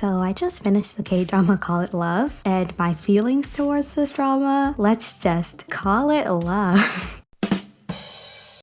So I just finished the K-drama Call It Love, and my feelings towards this drama, let's just call it love.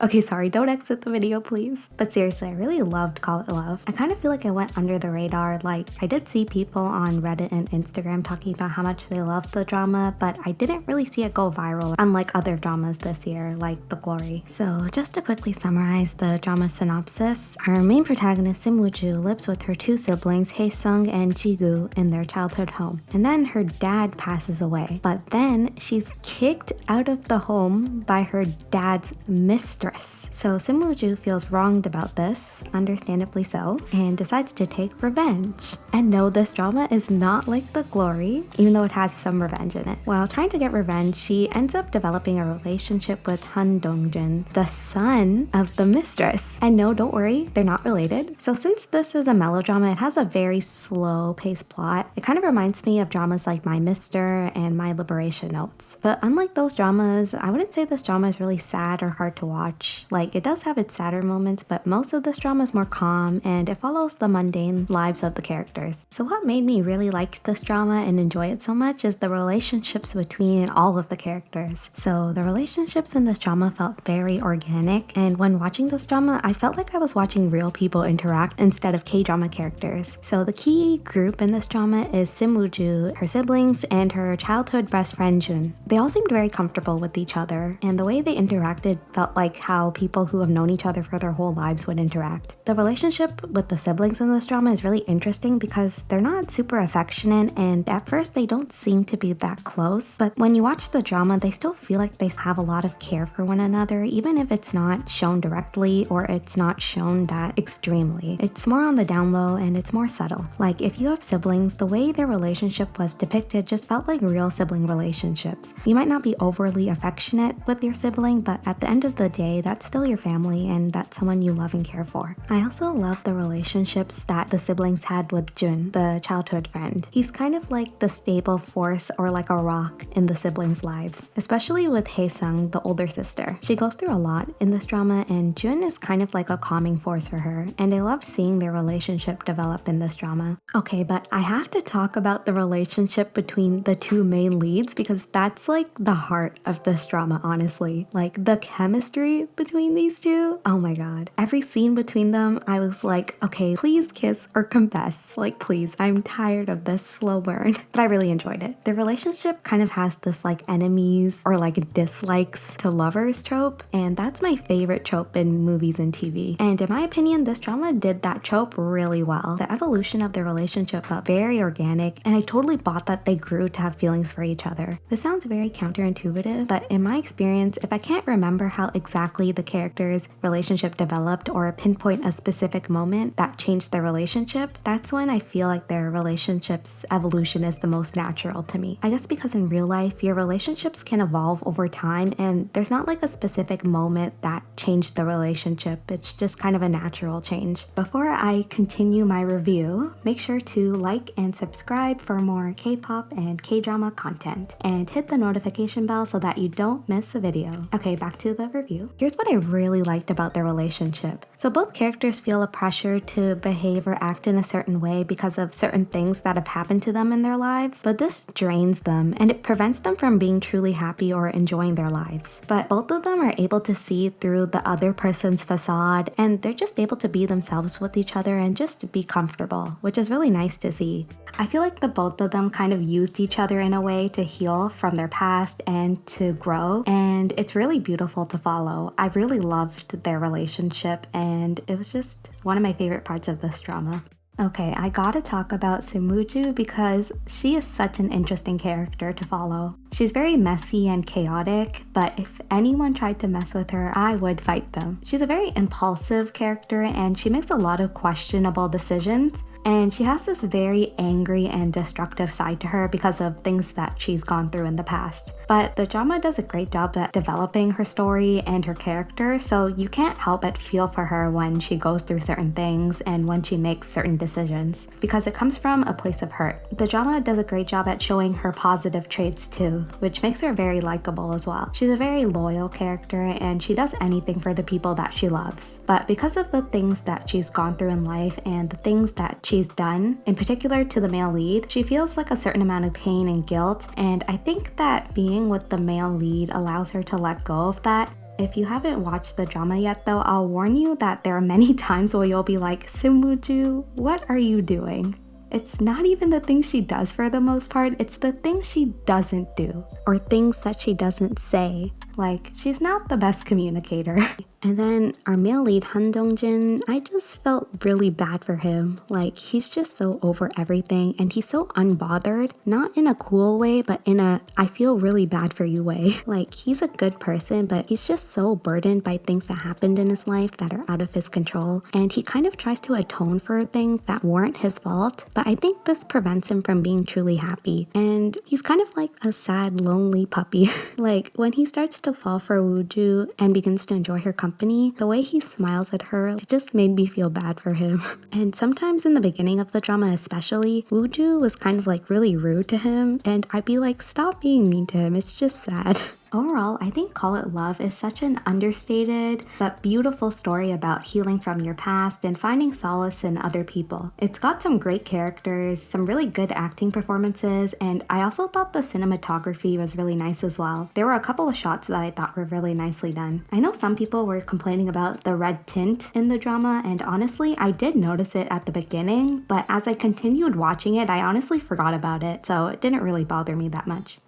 Okay, sorry, don't exit the video, please. But seriously, I really loved Call It Love. I kind of feel like it went under the radar. Like, I did see people on Reddit and Instagram talking about how much they loved the drama, but I didn't really see it go viral, unlike other dramas this year, like The Glory. So, just to quickly summarize the drama synopsis, our main protagonist, Woo-joo, lives with her two siblings, Hee-sung and Ji-gu, in their childhood home. And then her dad passes away. But then she's kicked out of the home by her dad's mistress. So Woo-joo feels wronged about this, understandably so, and decides to take revenge. And no, this drama is not like The Glory, even though it has some revenge in it. While trying to get revenge, she ends up developing a relationship with Dong-jin, the son of the mistress. And no, don't worry, they're not related. So since this is a melodrama, it has a very slow-paced plot. It kind of reminds me of dramas like My Mister and My Liberation Notes. But unlike those dramas, I wouldn't say this drama is really sad or hard to watch. Like, it does have its sadder moments, but most of this drama is more calm and it follows the mundane lives of the characters. So what made me really like this drama and enjoy it so much is the relationships between all of the characters. So the relationships in this drama felt very organic, and when watching this drama, I felt like I was watching real people interact instead of K-drama characters. So the key group in this drama is Woo-joo, her siblings, and her childhood best friend Joon. They all seemed very comfortable with each other, and the way they interacted felt like how people who have known each other for their whole lives would interact. The relationship with the siblings in this drama is really interesting because they're not super affectionate, and at first they don't seem to be that close, but when you watch the drama, they still feel like they have a lot of care for one another, even if it's not shown directly or it's not shown that extremely. It's more on the down low and it's more subtle. Like, if you have siblings, the way their relationship was depicted just felt like real sibling relationships. You might not be overly affectionate with your sibling, but at the end of the day, that's still your family and that's someone you love and care for. I also love the relationships that the siblings had with Joon, the childhood friend. He's kind of like the stable force or like a rock in the siblings' lives, especially with Hee-sung, the older sister. She goes through a lot in this drama, and Joon is kind of like a calming force for her, and I love seeing their relationship develop in this drama. Okay, but I have to talk about the relationship between the two main leads because that's like the heart of this drama, honestly. Like, the chemistry between these two, oh my god. Every scene between them, I was like, okay, please kiss or confess. Like, please, I'm tired of this slow burn. But I really enjoyed it. The relationship kind of has this like enemies or like dislikes to lovers trope, and that's my favorite trope in movies and TV. And in my opinion, this drama did that trope really well. The evolution of their relationship felt very organic, and I totally bought that they grew to have feelings for each other. This sounds very counterintuitive, but in my experience, if I can't remember how exactly the characters' relationship developed or pinpoint a specific moment that changed their relationship, that's when I feel like their relationship's evolution is the most natural to me. I guess because in real life, your relationships can evolve over time, and there's not like a specific moment that changed the relationship. It's just kind of a natural change. Before I continue my review, make sure to like and subscribe for more K-pop and K-drama content, and hit the notification bell so that you don't miss a video. Okay, back to the review. Here's what I really liked about their relationship. So both characters feel a pressure to behave or act in a certain way because of certain things that have happened to them in their lives, but this drains them and it prevents them from being truly happy or enjoying their lives. But both of them are able to see through the other person's facade, and they're just able to be themselves with each other and just be comfortable, which is really nice to see. I feel like the both of them kind of used each other in a way to heal from their past and to grow, and it's really beautiful to follow. I really loved their relationship, and it was just one of my favorite parts of this drama. Okay, I gotta talk about Woo-joo because she is such an interesting character to follow. She's very messy and chaotic, but if anyone tried to mess with her, I would fight them. She's a very impulsive character, and she makes a lot of questionable decisions. And she has this very angry and destructive side to her because of things that she's gone through in the past. But the drama does a great job at developing her story and her character, so you can't help but feel for her when she goes through certain things and when she makes certain decisions, because it comes from a place of hurt. The drama does a great job at showing her positive traits too, which makes her very likable as well. She's a very loyal character, and she does anything for the people that she loves. But because of the things that she's gone through in life and the things that she's done, in particular to the male lead, she feels like a certain amount of pain and guilt, and I think that being with the male lead allows her to let go of that. If you haven't watched the drama yet though, I'll warn you that there are many times where you'll be like, Woo-joo, what are you doing? It's not even the things she does for the most part, it's the things she doesn't do, or things that she doesn't say. Like, she's not the best communicator. And then our male lead, Dong-jin, I just felt really bad for him. Like, he's just so over everything and he's so unbothered, not in a cool way, but in a I feel really bad for you way. Like, he's a good person, but he's just so burdened by things that happened in his life that are out of his control. And he kind of tries to atone for things that weren't his fault, but I think this prevents him from being truly happy. And he's kind of like a sad, lonely puppy. Like, when he starts to fall for Woo-joo and begins to enjoy her company, the way he smiles at her, it just made me feel bad for him. And sometimes in the beginning of the drama especially, Woo-joo was kind of like really rude to him, and I'd be like, stop being mean to him, it's just sad. Overall, I think Call It Love is such an understated but beautiful story about healing from your past and finding solace in other people. It's got some great characters, some really good acting performances, and I also thought the cinematography was really nice as well. There were a couple of shots that I thought were really nicely done. I know some people were complaining about the red tint in the drama, and honestly, I did notice it at the beginning, but as I continued watching it, I honestly forgot about it, so it didn't really bother me that much.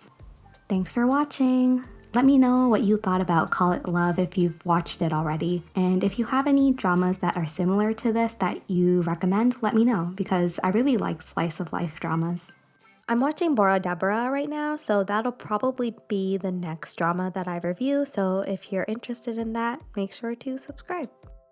Thanks for watching! Let me know what you thought about Call It Love if you've watched it already. And if you have any dramas that are similar to this that you recommend, let me know, because I really like slice of life dramas. I'm watching Bora Deborah right now, so that'll probably be the next drama that I review, so if you're interested in that, make sure to subscribe.